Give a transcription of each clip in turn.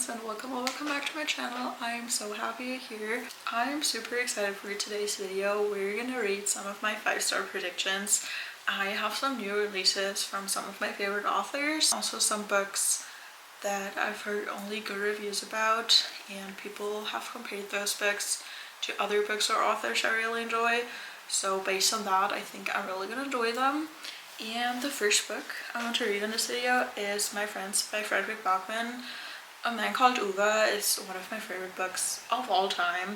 friends, and welcome back to my channel. I am so happy you're here. I'm super excited for today's video. We're gonna read some of my 5-star predictions. I have some new releases from some of my favorite authors, also some books that I've heard only good reviews about, and people have compared those books to other books or authors I really enjoy. So based on that, I think I'm really gonna enjoy them. And the first book I want to read in this video is My Friends by Frederick Bachman. A Man Called Uwe is one of my favorite books of all time.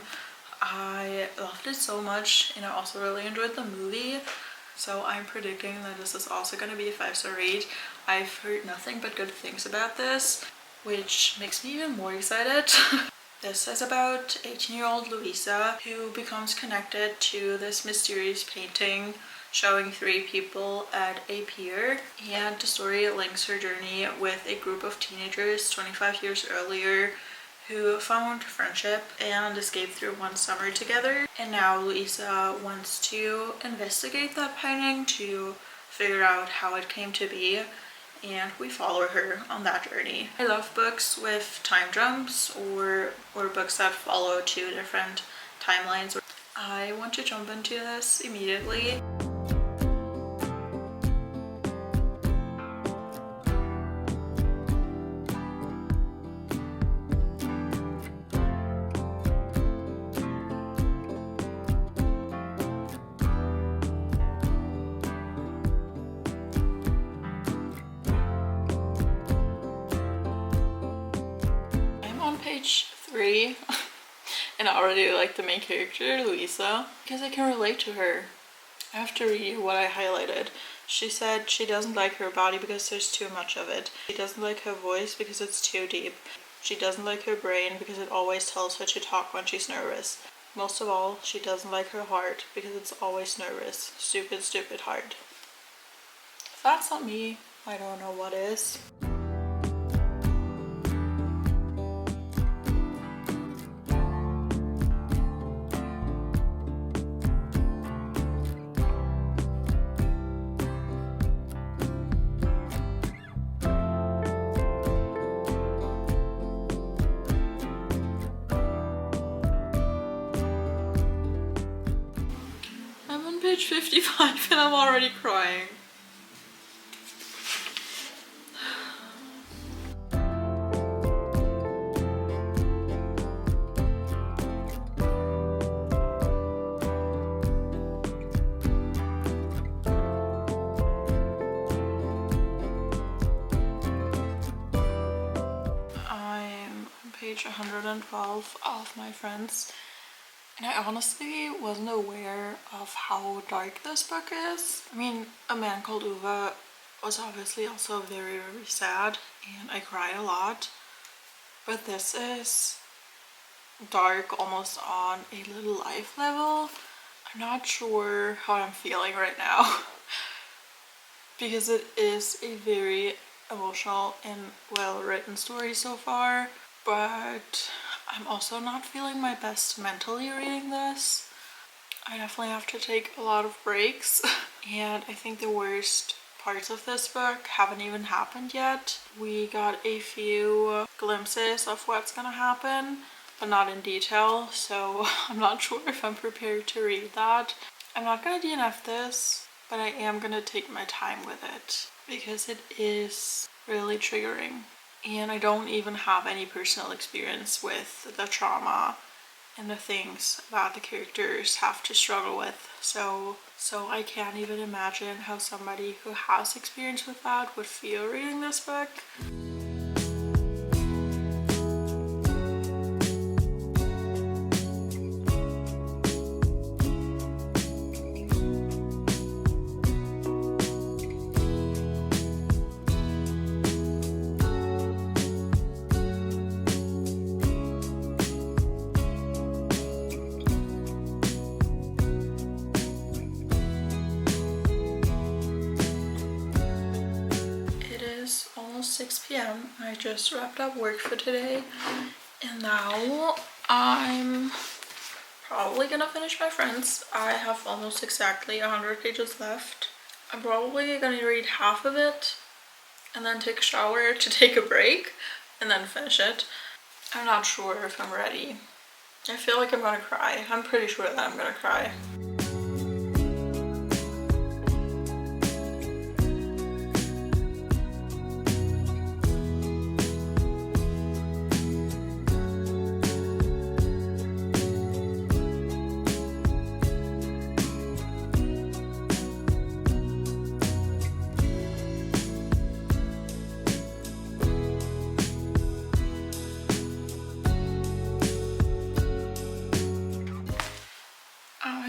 I loved it so much, and I also really enjoyed the movie. So I'm predicting that this is also going to be a 5-star read. I've heard nothing but good things about this, which makes me even more excited. This is about 18-year-old Louisa, who becomes connected to this mysterious painting showing 3 people at a pier, and the story links her journey with a group of teenagers 25 years earlier who found friendship and escaped through one summer together. And now Louisa wants to investigate that painting to figure out how it came to be, and we follow her on that journey. I love books with time jumps or books that follow 2 different timelines. I want to jump into this immediately. Page 3 and I already like the main character, Louisa, because I can relate to her. I have to read you what I highlighted. She said she doesn't like her body because there's too much of it. She doesn't like her voice because it's too deep. She doesn't like her brain because it always tells her to talk when she's nervous. Most of all, she doesn't like her heart because it's always nervous. Stupid, stupid heart. If that's not me, I don't know what is. Page 55 and I'm already crying. I'm on page 112 of My Friends. And I honestly wasn't aware of how dark this book is. I mean, A Man Called Uwe was obviously also very, very sad, and I cry a lot. But this is dark almost on a little life level. I'm not sure how I'm feeling right now because it is a very emotional and well-written story so far, but I'm also not feeling my best mentally reading this. I definitely have to take a lot of breaks and I think the worst parts of this book haven't even happened yet. We got a few glimpses of what's gonna happen, but not in detail, so I'm not sure if I'm prepared to read that. I'm not gonna DNF this, but I am gonna take my time with it because it is really triggering. And I don't even have any personal experience with the trauma and the things that the characters have to struggle with. So I can't even imagine how somebody who has experience with that would feel reading this book. Almost 6 p.m. I just wrapped up work for today and now I'm probably gonna finish My Friends. I have almost exactly 100 pages left. I'm probably gonna read half of it and then take a shower to take a break and then finish it. I'm not sure if I'm ready. I feel like I'm gonna cry. I'm pretty sure that I'm gonna cry.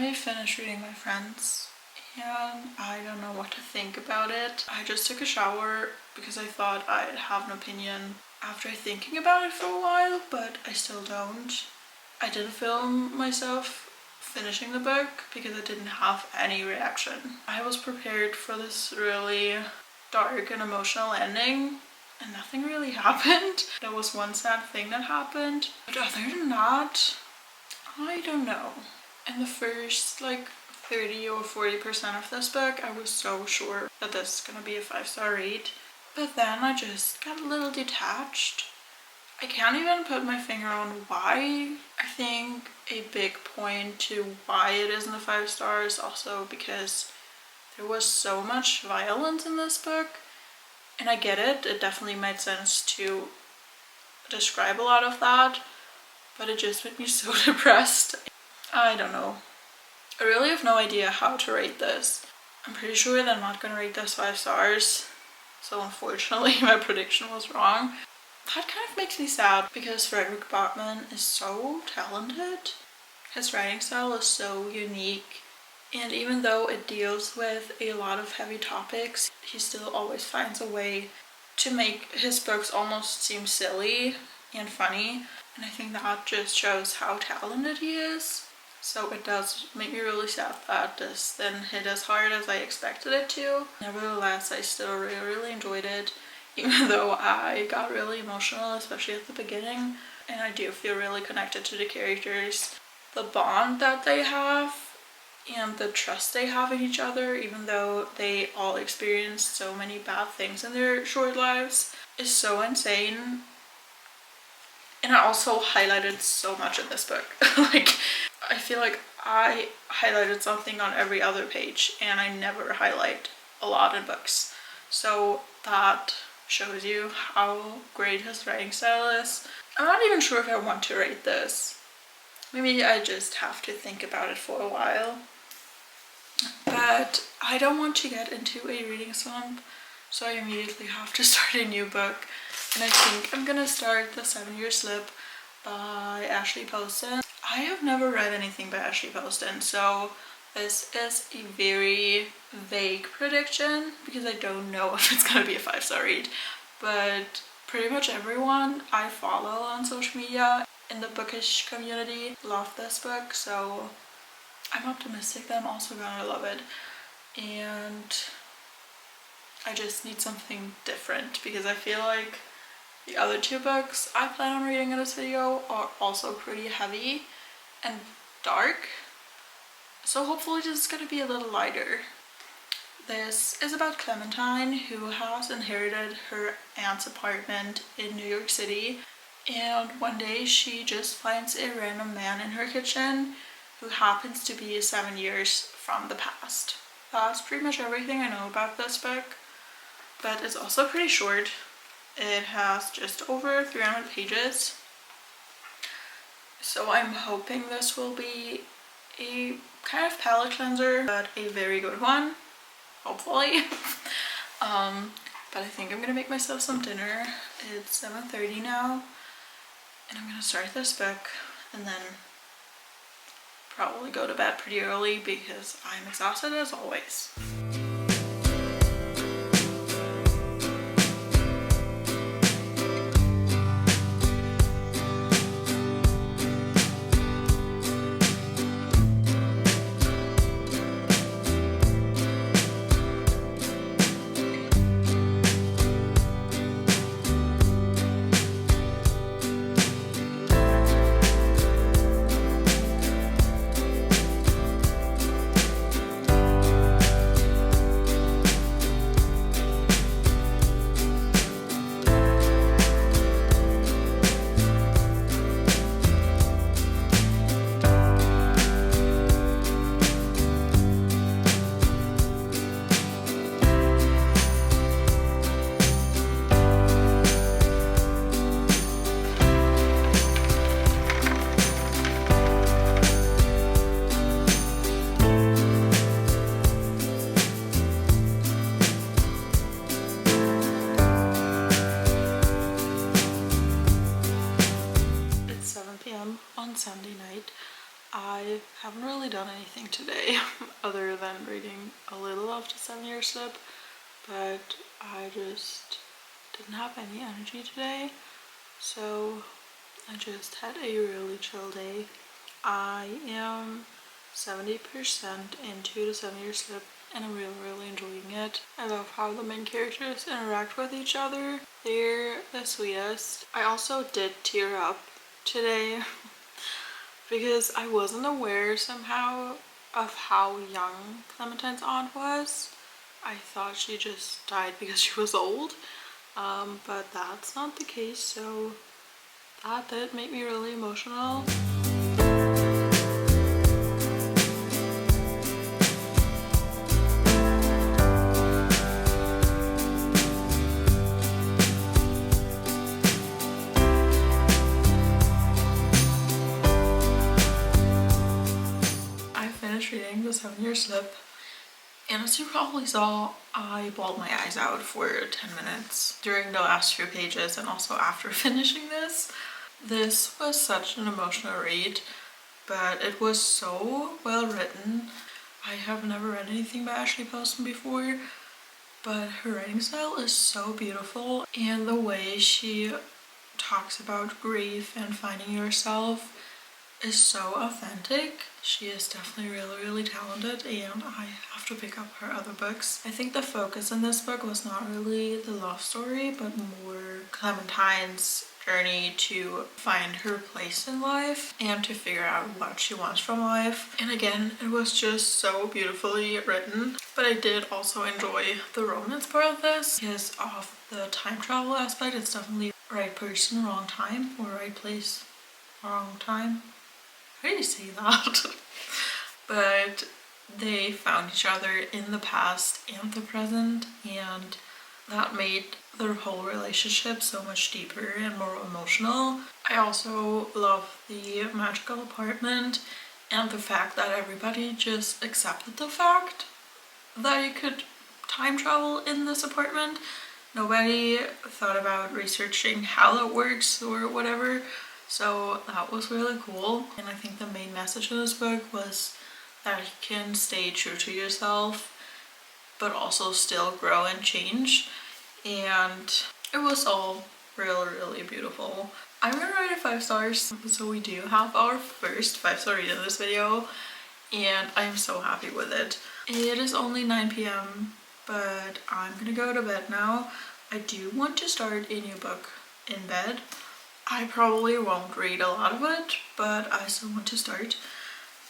I finished reading My Friends and I don't know what to think about it. I just took a shower because I thought I'd have an opinion after thinking about it for a while, but I still don't. I didn't film myself finishing the book because I didn't have any reaction. I was prepared for this really dark and emotional ending and nothing really happened. There was one sad thing that happened, but other than that, I don't know. In the first like 30 or 40% of this book, I was so sure that this is gonna be a 5-star read. But then I just got a little detached. I can't even put my finger on why. I think a big point to why it isn't a 5-star is also because there was so much violence in this book. And I get it, it definitely made sense to describe a lot of that, but it just made me so depressed. I don't know. I really have no idea how to rate this. I'm pretty sure that I'm not gonna rate this 5 stars. So unfortunately my prediction was wrong. That kind of makes me sad because Frederick Bachman is so talented. His writing style is so unique. And even though it deals with a lot of heavy topics, he still always finds a way to make his books almost seem silly and funny. And I think that just shows how talented he is. So it does make me really sad that this didn't hit as hard as I expected it to. Nevertheless, I still really enjoyed it, even though I got really emotional, especially at the beginning. And I do feel really connected to the characters. The bond that they have and the trust they have in each other, even though they all experienced so many bad things in their short lives, is so insane. And I also highlighted so much in this book. Like, I feel like I highlighted something on every other page and I never highlight a lot in books. So that shows you how great his writing style is. I'm not even sure if I want to rate this. Maybe I just have to think about it for a while. But I don't want to get into a reading slump, so I immediately have to start a new book. And I think I'm gonna start The 7-Year Slip by Ashley Poston. I have never read anything by Ashley Poston, so this is a very vague prediction because I don't know if it's gonna be a 5-star read. But pretty much everyone I follow on social media in the bookish community love this book, so I'm optimistic that I'm also gonna love it. And I just need something different because I feel like the other 2 books I plan on reading in this video are also pretty heavy and dark. So hopefully this is gonna be a little lighter. This is about Clementine, who has inherited her aunt's apartment in New York City. And one day she just finds a random man in her kitchen who happens to be 7 years from the past. That's pretty much everything I know about this book, but it's also pretty short. It has just over 300 pages. So I'm hoping this will be a kind of palate cleanser, but a very good one, hopefully. But I think I'm gonna make myself some dinner. It's 7:30 now, and I'm gonna start this book and then probably go to bed pretty early because I'm exhausted as always. on Sunday night. I haven't really done anything today other than reading a little of the 7-Year Slip, but I just didn't have any energy today, so I just had a really chill day. I am 70% into the 7-Year Slip and I'm really enjoying it. I love how the main characters interact with each other. They're the sweetest. I also did tear up today because I wasn't aware somehow of how young Clementine's aunt was. I thought she just died because she was old, but that's not the case, so that did make me really emotional. Reading the 7-Year Slip, and as you probably saw, I bawled my eyes out for 10 minutes during the last few pages and also after finishing this. This was such an emotional read, but it was so well written. I have never read anything by Ashley Poston before, but her writing style is so beautiful, and the way she talks about grief and finding yourself is so authentic. She is definitely really talented, and I have to pick up her other books. I think the focus in this book was not really the love story, but more Clementine's journey to find her place in life and to figure out what she wants from life. And again, it was just so beautifully written. But I did also enjoy the romance part of this because of the time travel aspect. It's definitely right person, wrong time, or right place, wrong time. How do you say that? But they found each other in the past and the present, and that made their whole relationship so much deeper and more emotional. I also love the magical apartment and the fact that everybody just accepted the fact that you could time travel in this apartment. Nobody thought about researching how that works or whatever. So that was really cool, and I think the main message of this book was that you can stay true to yourself but also still grow and change, and it was all really beautiful. I'm gonna rate it 5 stars. So we do have our first 5-star read in this video, and I'm so happy with it. It is only 9 p.m. but I'm gonna go to bed now. I do want to start a new book in bed. I probably won't read a lot of it, but I still want to start.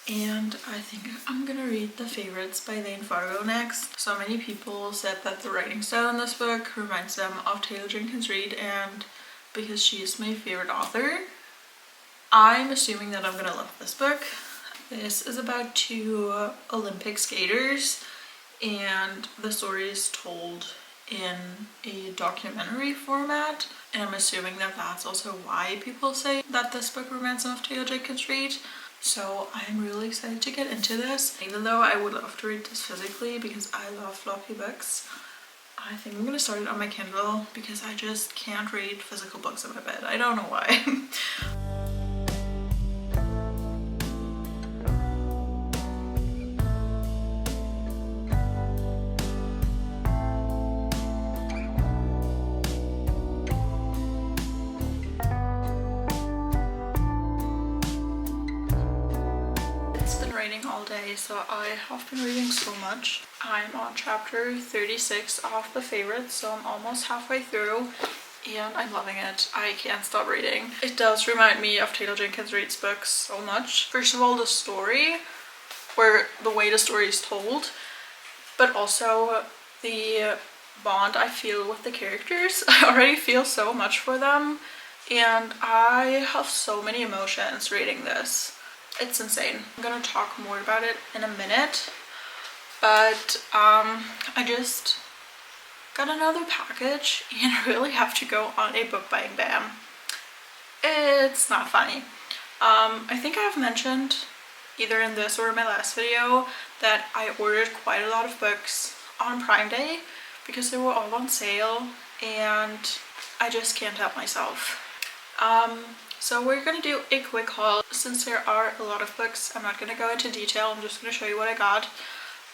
And I think I'm gonna read The Favorites by Lane Fargo next. So many people said that the writing style in this book reminds them of Taylor Jenkins Reid, and because she is my favorite author, I'm assuming that I'm gonna love this book. This is about 2 Olympic skaters, and the story is told in a documentary format, and I'm assuming that that's also why people say that this book reminds them of Taylor Jenkins Reid. So I'm really excited to get into this, even though I would love to read this physically because I love floppy books. I think I'm gonna start it on my Kindle because I just can't read physical books in my bed. I don't know why. All day, so I have been reading so much. I'm on chapter 36 of The Favorites, so I'm almost halfway through and I'm loving it. I can't stop reading. It does remind me of Taylor Jenkins Reid's books so much. First of all, the story, where the way the story is told, but also the bond I feel with the characters. I already feel so much for them, and I have so many emotions reading this. It's insane. I'm gonna talk more about it in a minute, but I just got another package and I really have to go on a book buying ban. It's not funny. I think I've mentioned either in this or in my last video that I ordered quite a lot of books on Prime Day because they were all on sale, and I just can't help myself. So we're gonna do a quick haul. Since there are a lot of books, I'm not gonna go into detail. I'm just gonna show you what I got.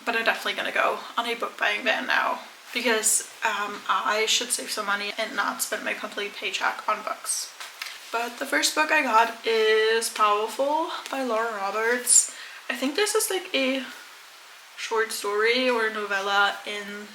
But I'm definitely gonna go on a book buying ban now because I should save some money and not spend my complete paycheck on books. But the first book I got is Powerful by Laura Roberts. I think this is like a short story or novella in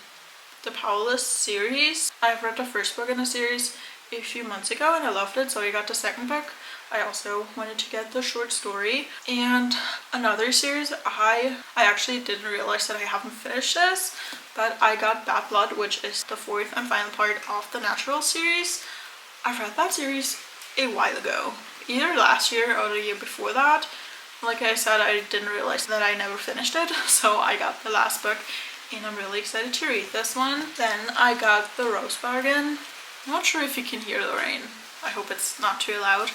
the Powerless series. I've read the first book in the series a few months ago and I loved it, so I got the second book. I also wanted to get the short story. And another series, I actually didn't realize that I haven't finished this, but I got Bad Blood, which is the fourth and final part of the Natural series. I've read that series a while ago, either last year or the year before that. Like I said, I didn't realize that I never finished it, so I got the last book and I'm really excited to read this one. Then I got The Rose Bargain. I'm not sure if you can hear the rain. I hope it's not too loud.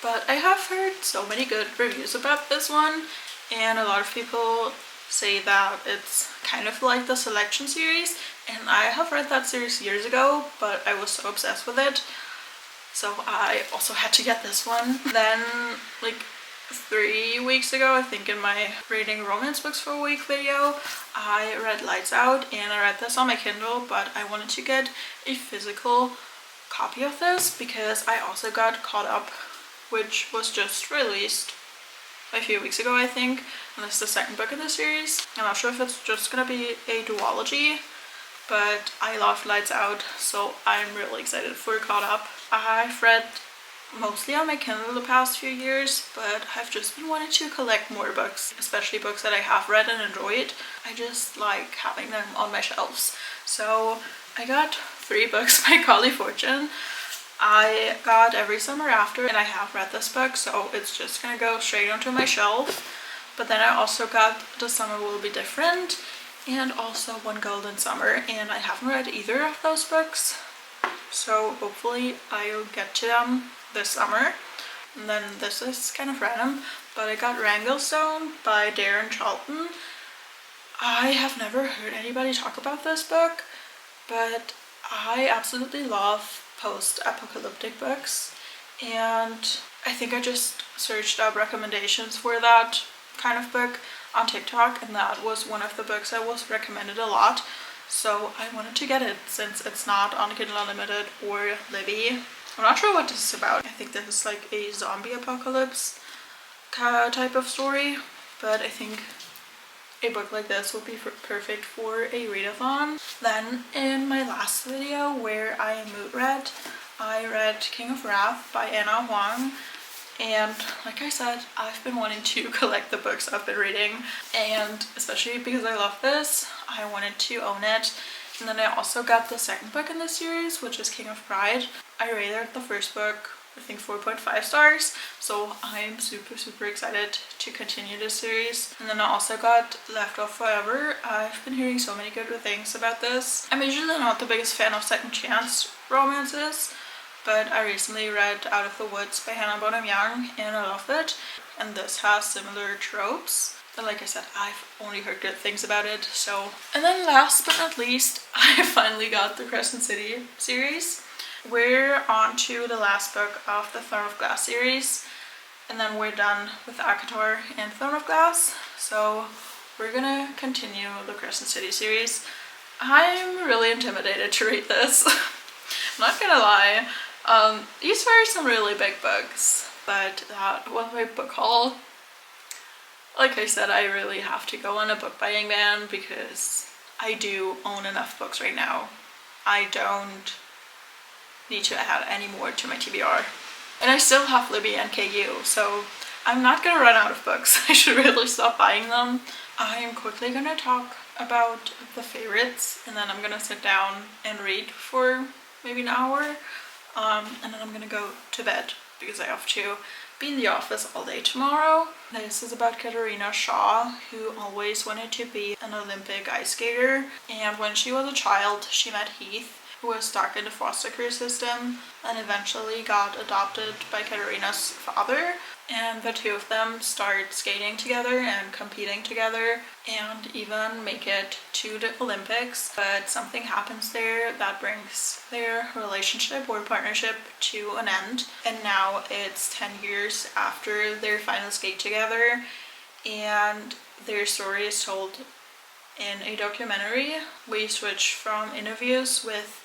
But I have heard so many good reviews about this one, and a lot of people say that it's kind of like the Selection series, and I have read that series years ago, but I was so obsessed with it, so I also had to get this one. Then like 3 weeks ago, I think in my reading romance books for a week video, I read Lights Out, and I read this on my Kindle, but I wanted to get a physical copy of this because I also got Caught Up, which was just released a few weeks ago, I think, and this is the second book in the series. I'm not sure if it's just gonna be a duology, but I love Lights Out, so I'm really excited for Caught Up. I've read mostly on my Kindle the past few years, but I've just been wanting to collect more books, especially books that I have read and enjoyed. I just like having them on my shelves. So I got 3 books by Carly Fortune. I got Every Summer After, and I have read this book, so it's just gonna go straight onto my shelf. But then I also got The Summer Will Be Different and also One Golden Summer, and I haven't read either of those books, so hopefully I'll get to them this summer. And then this is kind of random, but I got Wranglestone by Darren Charlton. I have never heard anybody talk about this book, but I absolutely love post-apocalyptic books, and I think I just searched up recommendations for that kind of book on TikTok, and that was one of the books that was recommended a lot, so I wanted to get it since it's not on Kindle Unlimited or Libby. I'm not sure what this is about. I think this is like a zombie apocalypse type of story, but I think a book like this would be perfect for a readathon. Then in my last video where I mood read, I read King of Wrath by Anna Huang, and like I said, I've been wanting to collect the books I've been reading, and especially because I love this, I wanted to own it. And then I also got the second book in the series, which is King of Pride. I rated the first book, I think 4.5 stars, so I'm super excited to continue this series. And then I also got Left Off Forever. I've been hearing so many good things about this. I'm usually not the biggest fan of second chance romances, but I recently read Out of the Woods by Hannah Bonham Young and I loved it, and this has similar tropes. But like I said, I've only heard good things about it, so. And then last but not least, I finally got the Crescent City series. We're on to the last book of the Throne of Glass series, and then we're done with ACOTAR and Throne of Glass, so we're gonna continue the Crescent City series. I'm really intimidated to read this. I'm not gonna lie. These were some really big books, but that was my book haul. Like I said, I really have to go on a book buying ban because I do own enough books right now. I don't need to add any more to my TBR. And I still have Libby and KU, so I'm not gonna run out of books. I should really stop buying them. I am quickly gonna talk about the favorites, and then I'm gonna sit down and read for maybe an hour, and then I'm gonna go to bed because I have to be in the office all day tomorrow. This is about Katarina Shaw, who always wanted to be an Olympic ice skater, and when she was a child she met Heath, who was stuck in the foster care system and eventually got adopted by Katarina's father. And the two of them start skating together and competing together and even make it to the Olympics. But something happens there that brings their relationship or partnership to an end. And now it's 10 years after their final skate together, and their story is told in a documentary. We switch from interviews with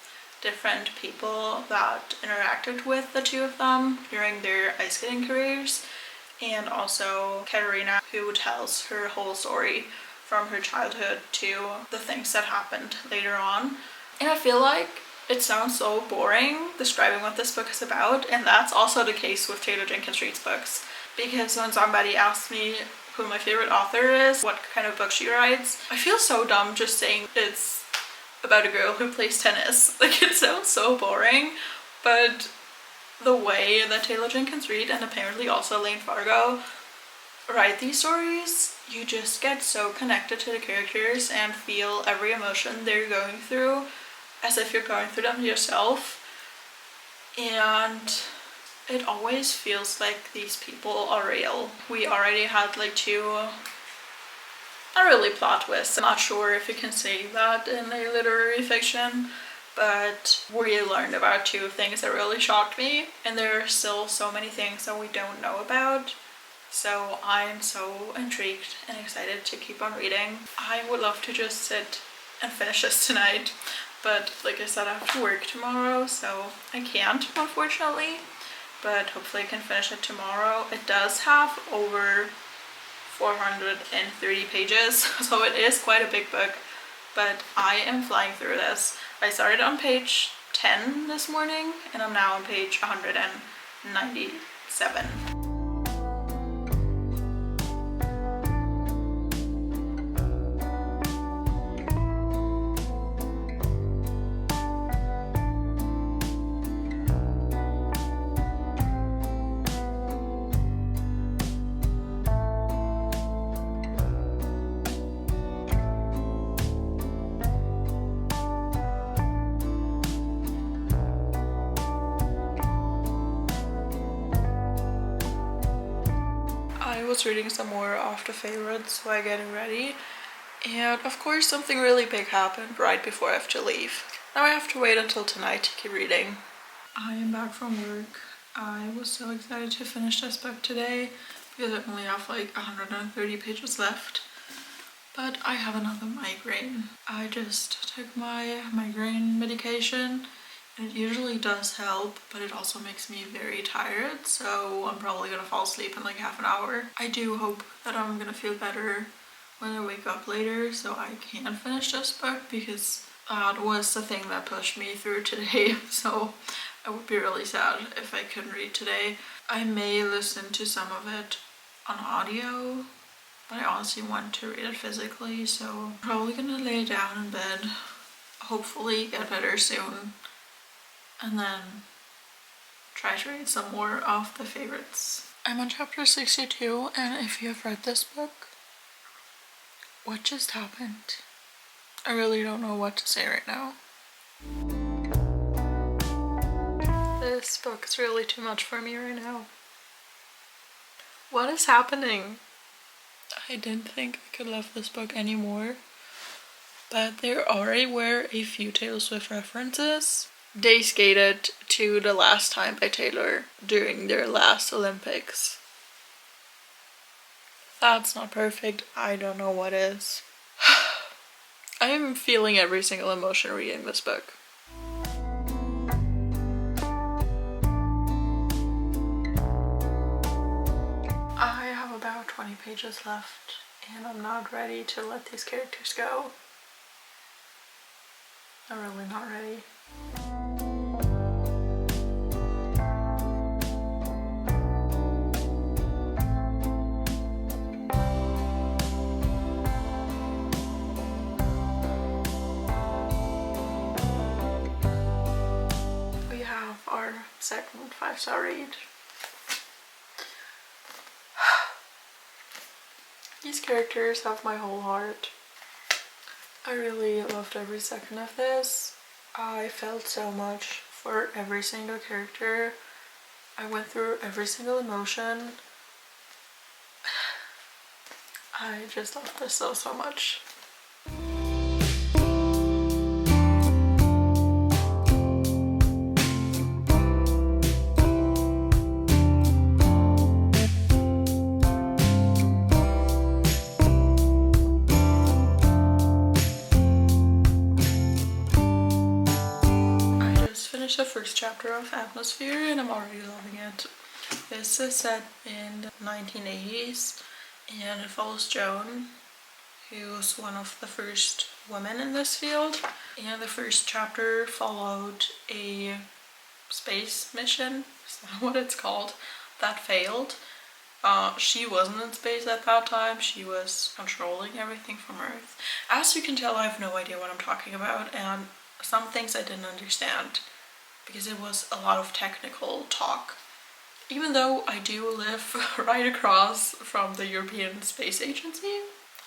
different people that interacted with the two of them during their ice skating careers, and also Katarina, who tells her whole story from her childhood to the things that happened later on. And I feel like it sounds so boring describing what this book is about, and that's also the case with Taylor Jenkins Reid's books, because when somebody asks me who my favorite author is, what kind of book she writes, I feel so dumb just saying it's about a girl who plays tennis. Like, it sounds so boring, but the way that Taylor Jenkins Reid and apparently also Lane Fargo write these stories, you just get so connected to the characters and feel every emotion they're going through as if you're going through them yourself. And it always feels like these people are real. We already had like two not really plot twists. I'm not sure if you can say that in a literary fiction, but we learned about two things that really shocked me, and there are still so many things that we don't know about. So I'm so intrigued and excited to keep on reading. I would love to just sit and finish this tonight, but like I said, I have to work tomorrow, so I can't, unfortunately. But hopefully I can finish it tomorrow. It does have over 430 pages, so it is quite a big book, but I am flying through this. I started on page 10 this morning, and I'm now on page 197. I was reading some more of the favorites while getting ready, and of course something really big happened right before I have to leave. Now I have to wait until tonight to keep reading. I am back from work. I was so excited to finish this book today because I only have like 130 pages left, but I have another migraine. I just took my migraine medication. It usually does help, but it also makes me very tired, so I'm probably gonna fall asleep in like half an hour. I do hope that I'm gonna feel better when I wake up later so I can finish this book, because that was the thing that pushed me through today. So I would be really sad if I couldn't read today. I may listen to some of it on audio, but I honestly want to read it physically, so I'm probably gonna lay down in bed, hopefully get better soon, and then try to read some more of the favorites. I'm on chapter 62, and if you have read this book, what just happened? I really don't know what to say right now. This book is really too much for me right now. What is happening? I didn't think I could love this book anymore, but there already were a few Taylor Swift references. They skated to The Last Time by Taylor during their last Olympics. That's not perfect. I don't know what is. I am feeling every single emotion reading this book. I have about 20 pages left, and I'm not ready to let these characters go. I'm really not ready. We have our second 5-star read. These characters have my whole heart. I really loved every second of this. I felt so much for every single character. I went through every single emotion. I just love this so much. Finished the first chapter of Atmosphere and I'm already loving it. This is set in the 1980s and it follows Joan, who's one of the first women in this field. And the first chapter followed a space mission, is that what it's called, that failed. She wasn't in space at that time, she was controlling everything from Earth. As you can tell, I have no idea what I'm talking about, and some things I didn't understand because it was a lot of technical talk. Even though I do live right across from the European Space Agency,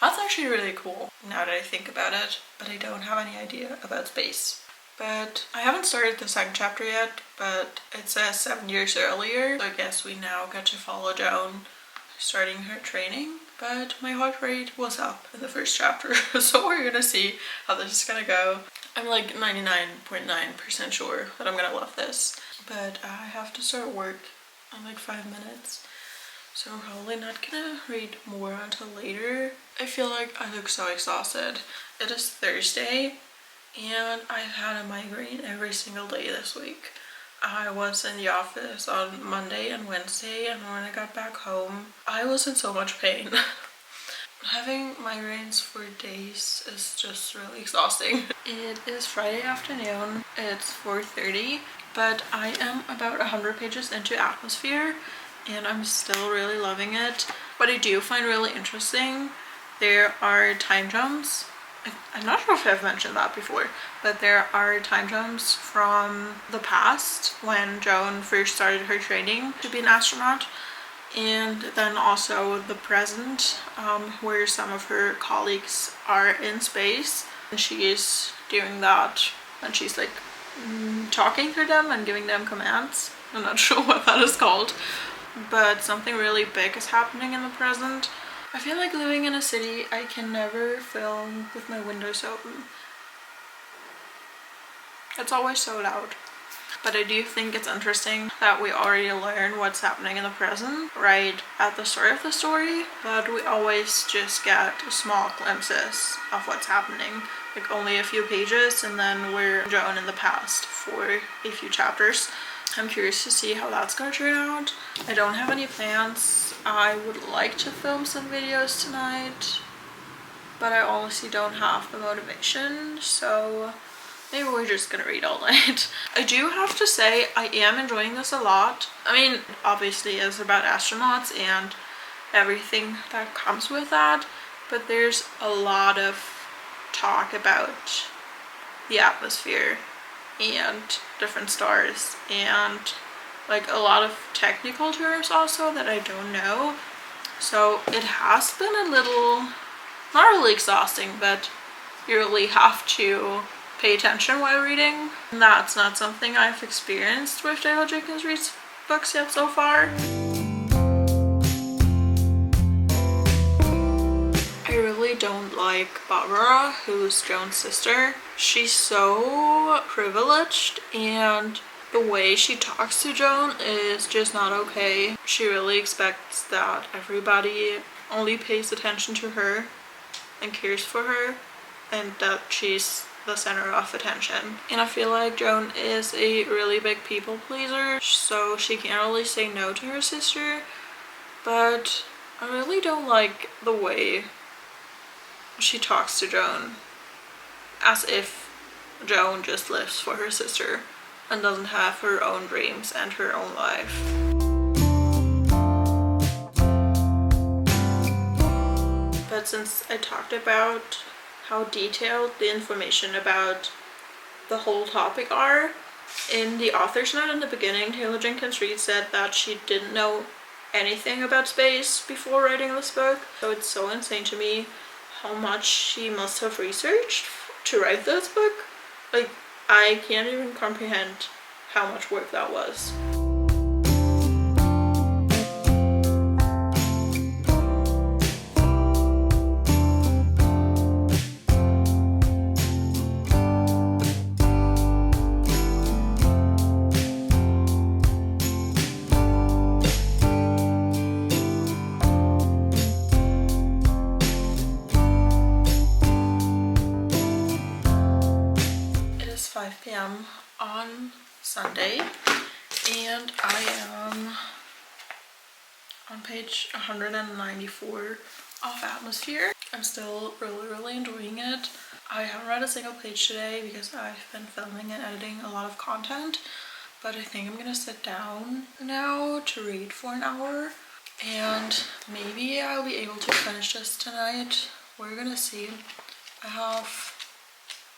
that's actually really cool now that I think about it, but I don't have any idea about space. But I haven't started the second chapter yet, but it says 7 years earlier, so I guess we now get to follow Joan starting her training. But my heart rate was up in the first chapter, so we're gonna see how this is gonna go. I'm like 99.9% sure that I'm gonna love this, but I have to start work in like 5 minutes, so I'm probably not gonna read more until later. I feel like I look so exhausted. It is Thursday and I've had a migraine every single day this week. I was in the office on Monday and Wednesday, and when I got back home I was in so much pain. Having migraines for days is just really exhausting. It is Friday afternoon, it's 4:30, but I am about 100 pages into Atmosphere and I'm still really loving it. What I do find really interesting, there are time jumps. I'm not sure if I've mentioned that before, but there are time jumps from the past when Joan first started her training to be an astronaut, and then also the present, where some of her colleagues are in space and she is doing that and she's like talking to them and giving them commands. I'm not sure what that is called, but something really big is happening in the present. I feel like living in a city, I can never film with my windows open. It's always so loud. But I do think it's interesting that we already learn what's happening in the present right at the start of the story, but we always just get small glimpses of what's happening, like only a few pages, and then we're Joan in the past for a few chapters. I'm curious to see how that's going to turn out. I don't have any plans. I would like to film some videos tonight, but I honestly don't have the motivation, so maybe we're just gonna read all night. I do have to say I am enjoying this a lot. I mean, obviously it's about astronauts and everything that comes with that, but there's a lot of talk about the atmosphere and different stars and like a lot of technical terms also that I don't know. So it has been a little, not really exhausting, but you really have to pay attention while reading. And that's not something I've experienced with Taylor Jenkins Reid's books yet so far. I really don't like Barbara, who's Joan's sister. She's so privileged and the way she talks to Joan is just not okay. She really expects that everybody only pays attention to her and cares for her and that she's the center of attention. And I feel like Joan is a really big people pleaser, so she can't really say no to her sister, but I really don't like the way she talks to Joan, as if Joan just lives for her sister and doesn't have her own dreams and her own life. But since I talked about how detailed the information about the whole topic are, in the author's note in the beginning, Taylor Jenkins Reid said that she didn't know anything about space before writing this book. So it's so insane to me how much she must have researched to write this book. Like, I can't even comprehend how much work that was. It is 5 p.m. on Sunday, and I am on page 194 of Atmosphere. I'm still really enjoying it. I haven't read a single page today because I've been filming and editing a lot of content, but I think I'm gonna sit down now to read for an hour, and maybe I'll be able to finish this tonight. We're gonna see. I have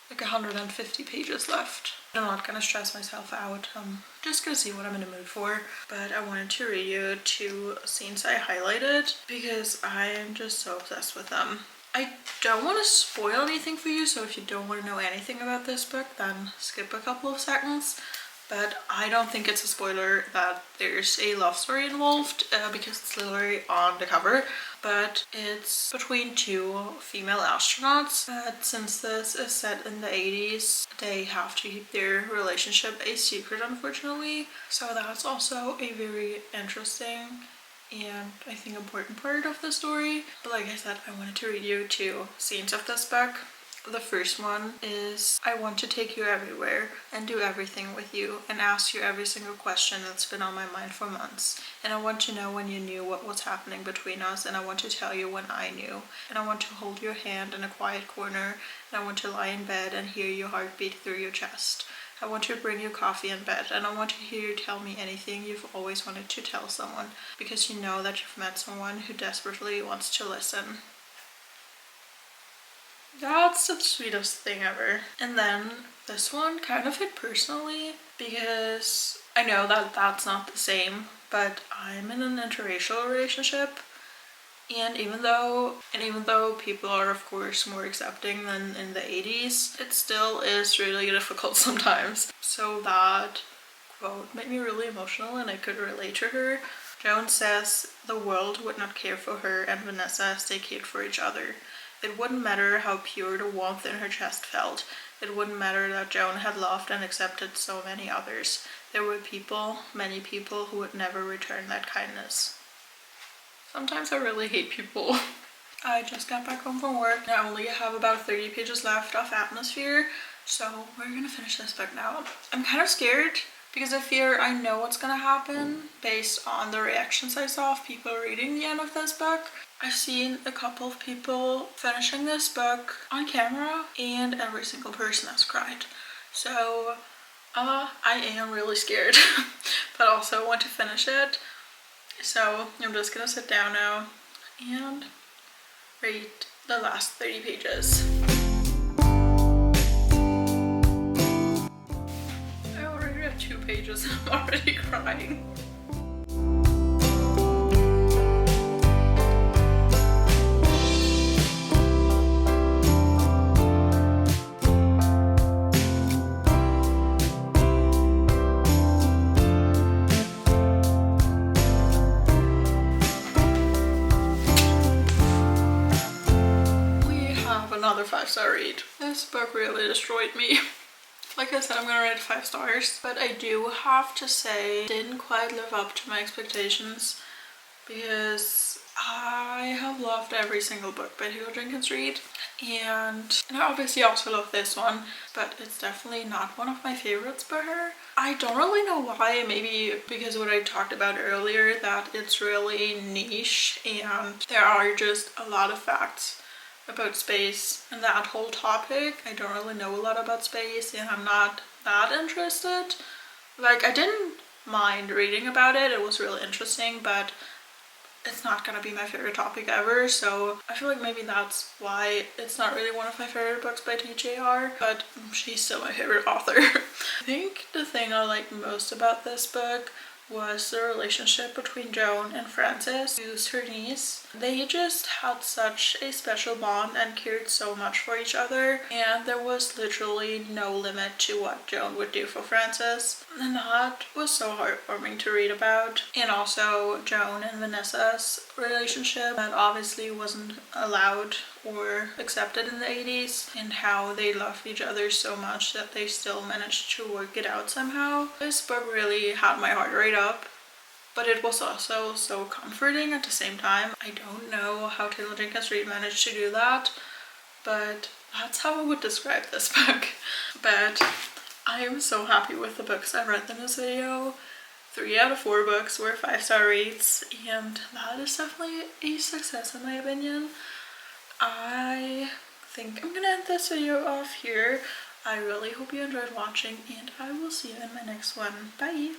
like 150 pages left. I'm not gonna stress myself out. I'm just gonna see what I'm in the mood for. But I wanted to read you 2 scenes I highlighted because I am just so obsessed with them. I don't want to spoil anything for you, so if you don't want to know anything about this book, then skip a couple of seconds. But I don't think it's a spoiler that there's a love story involved because it's literally on the cover. But it's between 2 female astronauts. But since this is set in the 80s, they have to keep their relationship a secret, unfortunately. So that's also a very interesting and I think important part of the story. But like I said, I wanted to read you 2 scenes of this book. The first one is, I want to take you everywhere and do everything with you and ask you every single question that's been on my mind for months. And I want to know when you knew what was happening between us, and I want to tell you when I knew. And I want to hold your hand in a quiet corner, and I want to lie in bed and hear your heartbeat through your chest. I want to bring you coffee in bed, and I want to hear you tell me anything you've always wanted to tell someone, because you know that you've met someone who desperately wants to listen. That's the sweetest thing ever. And then this one kind of hit personally because I know that that's not the same, but I'm in an interracial relationship, and even though people are of course more accepting than in the 80s, it still is really difficult sometimes. So that quote made me really emotional and I could relate to her. Joan says the world would not care for her and Vanessa as they cared for each other. It wouldn't matter how pure the warmth in her chest felt. It wouldn't matter that Joan had loved and accepted so many others. There were people, many people, who would never return that kindness. Sometimes I really hate people. I just got back home from work. I only have about 30 pages left of Atmosphere, so we're gonna finish this book now. I'm kind of scared because I fear I know what's gonna happen based on the reactions I saw of people reading the end of this book. I've seen a couple of people finishing this book on camera and every single person has cried. So I am really scared, but also want to finish it. So I'm just gonna sit down now and read the last 30 pages. I already have 2 pages and I'm already crying. Another 5-star read. This book really destroyed me. Like I said, I'm gonna rate it 5 stars, but I do have to say it didn't quite live up to my expectations because I have loved every single book by Taylor Jenkins Reid, and I obviously also love this one, but it's definitely not one of my favorites by her. I don't really know why. Maybe because of what I talked about earlier, that it's really niche and there are just a lot of facts about space and that whole topic. I don't really know a lot about space and I'm not that interested. Like, I didn't mind reading about it, it was really interesting, but it's not gonna be my favorite topic ever, so I feel like maybe that's why it's not really one of my favorite books by TJR, but she's still my favorite author. I think the thing I like most about this book was the relationship between Joan and Frances, who's her niece. They just had such a special bond and cared so much for each other, and there was literally no limit to what Joan would do for Frances, and that was so heartwarming to read about. And also Joan and Vanessa's relationship that obviously wasn't allowed or accepted in the 80s, and how they loved each other so much that they still managed to work it out somehow. This book really had my heart rate up, but it was also so comforting at the same time. I don't know how Taylor Jenkins Reid managed to do that, but that's how I would describe this book. But I am so happy with the books I read in this video. 3 out of 4 books were 5-star rates, and that is definitely a success in my opinion. I think I'm gonna end this video off here. I really hope you enjoyed watching, and I will see you in my next one. Bye!